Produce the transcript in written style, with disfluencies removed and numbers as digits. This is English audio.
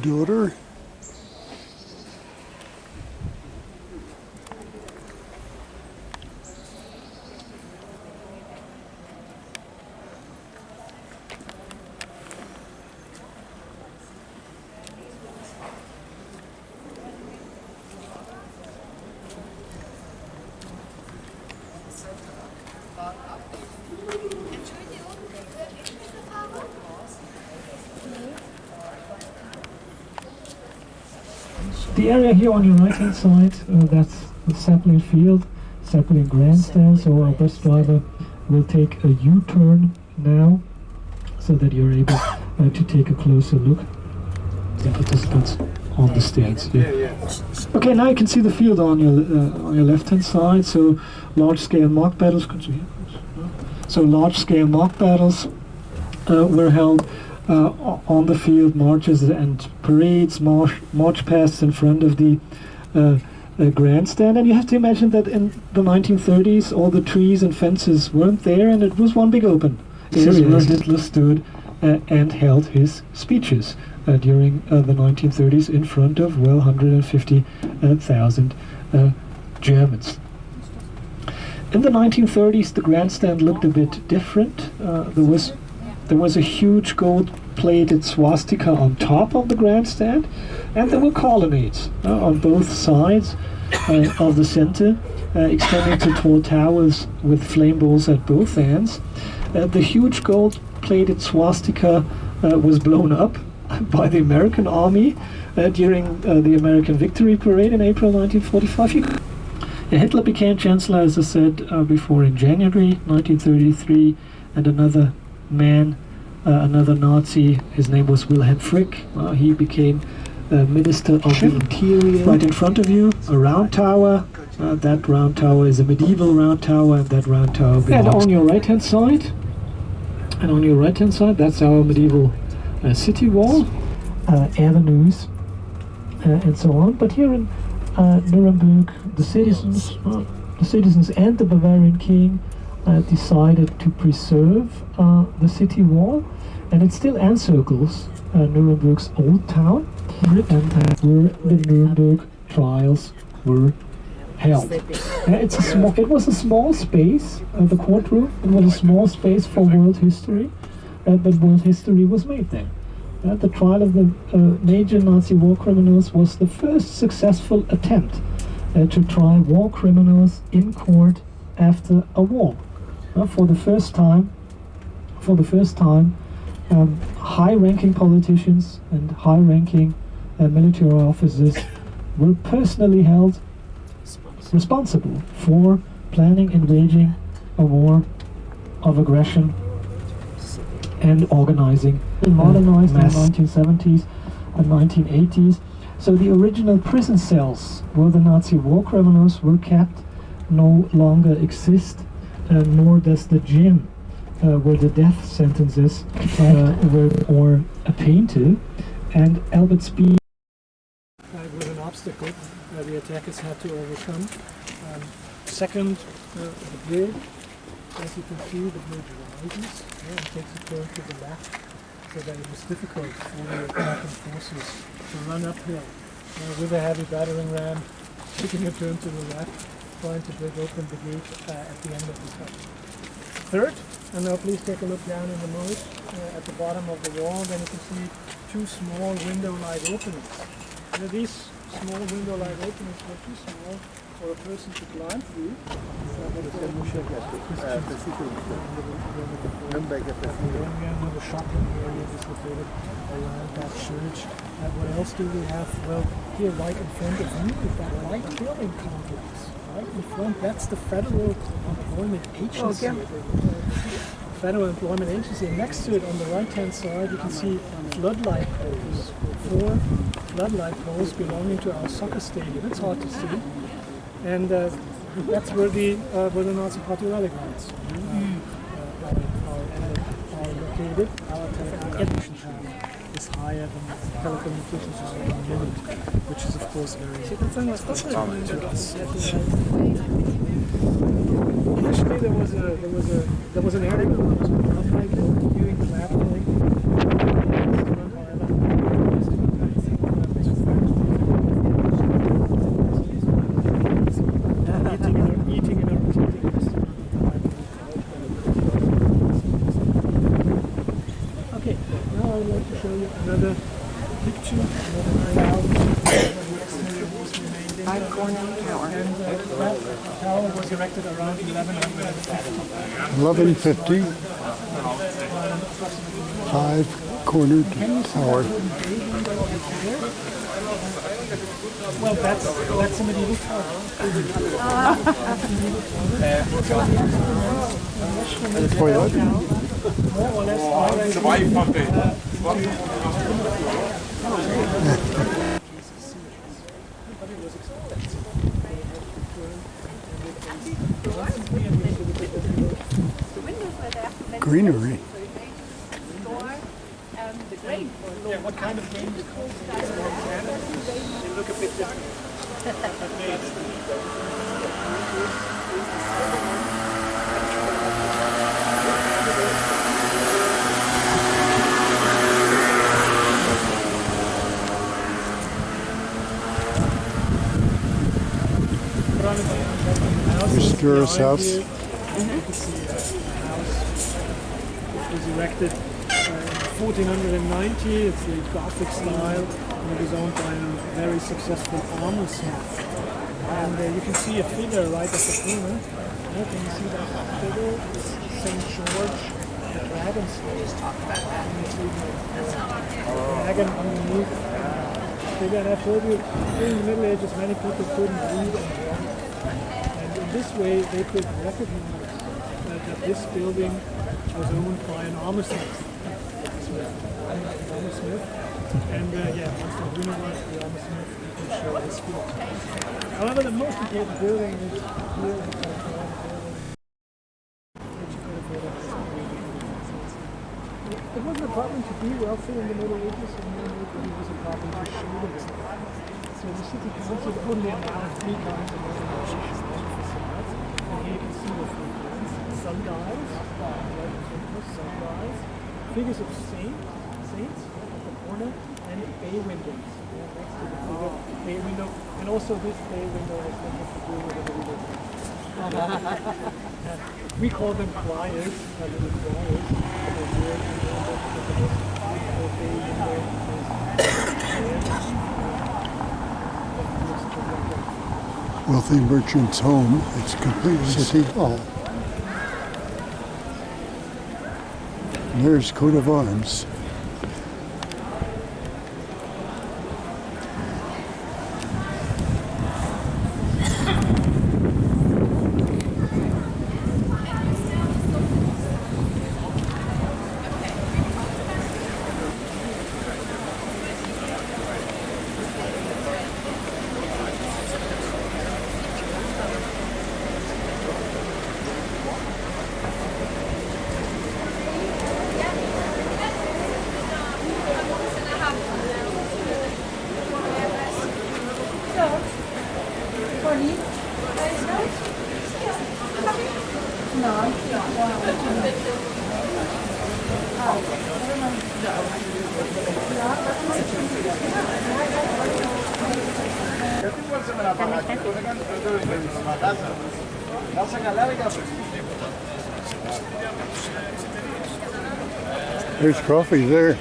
daughter. The area here on your right-hand side, that's the Zeppelin field, Zeppelin grandstand, so our bus driver will take a U-turn now, so that you're able to take a closer look. The participants on the stands here. Okay, now you can see the field on your left-hand side, so large-scale mock battles. So large-scale mock battles were held on the field, marches and parades, march pasts in front of the grandstand. And you have to imagine that in the 1930s all the trees and fences weren't there, and it was one big open area where Hitler stood and held his speeches during the 1930s in front of, well, 150,000 Germans. In the 1930s the grandstand looked a bit different. There was a huge gold-plated swastika on top of the grandstand, and there were colonnades on both sides of the center, extending to tall towers with flame bowls at both ends. The huge gold-plated swastika was blown up by the American army during the American Victory Parade in April 1945. Hitler became Chancellor, as I said before, in January 1933, and another man, another Nazi, his name was Wilhelm Frick. He became Minister of the Interior. Right in front of you, a round tower. That round tower is a medieval round tower, and that round tower belongs. And on your right-hand side, that's our medieval city wall, avenues, and so on. But here in Nuremberg, the citizens and the Bavarian king decided to preserve the city wall, and it still encircles Nuremberg's old town, and where the Nuremberg trials were held. It was a small space, the courtroom. It was a small space for world history, but world history was made there. The trial of the major Nazi war criminals was the first successful attempt to try war criminals in court after a war. For the first time, high-ranking politicians and high-ranking military officers were personally held responsible for planning and waging a war of aggression and organizing and modernized in the 1970s and 1980s. So the original prison cells where the Nazi war criminals were kept no longer exist, nor does the gym where the death sentences were painted. And Albert Speer was an obstacle the attackers had to overcome. Second, the bridge, as you can see, the bridge rises and takes a turn to the left, so that it was difficult for the attacking forces to run uphill with a heavy battering ram, taking a turn to the left, trying to break open the gate at the end of the tunnel. Third, and now please take a look down in the moat at the bottom of the wall. Then you can see two small window-like openings. These small window-like openings were too small for a person to climb through. Another shopping area is located around that church. What else do we have? Well, here right in front of you, we've got a light building complex. Right in front, that's the Federal Employment Agency. Federal Employment Agency. And next to it, on the right-hand side, you can see floodlight poles. 4 floodlight poles belonging to our soccer stadium. It's hard to see. And that's where the Nazi Party rally grounds are located. Our television tower is higher than telecommunications is in Munich, which is of course very important to us. Actually, there was an area that was viewing flag flying. Okay, now I'd like to show you another picture. Five-corner tower. And that tower was erected around 1150. 1150. Five-cornered tower. Well, that's a medieval tower. Toilet. More or less already. Greenery. Yeah, what kind of game is it called? They look a bit different. Restore's house. You can see a house which was erected in 1490. It's the Gothic style and it was owned by a very successful armor smith. And you can see a figure right at the corner. Can you see that figure? It's St. George, the dragon slayer. The dragon underneath the figure. And I told you, during the Middle Ages, many people couldn't read and write. In this way, they could recognize that this building was owned by an armor smith. And yeah, once the universe, the armor smith, you can show this field. However, the most important building is here in the building, which you could have heard of. It wasn't a problem to be wealthy in the Middle Ages, and it was a problem to show themselves. So the city council only allowed 3 kinds of organizations. And here you can see the sundials, sundials, figures of saints at the corner, and bay windows. Next to the figure, bay window, and also this bay window has nothing to do with the window. We call them choirs, little choirs. Wealthy merchant's home. It's a complete city hall. And there's coat of arms. There's coffee there.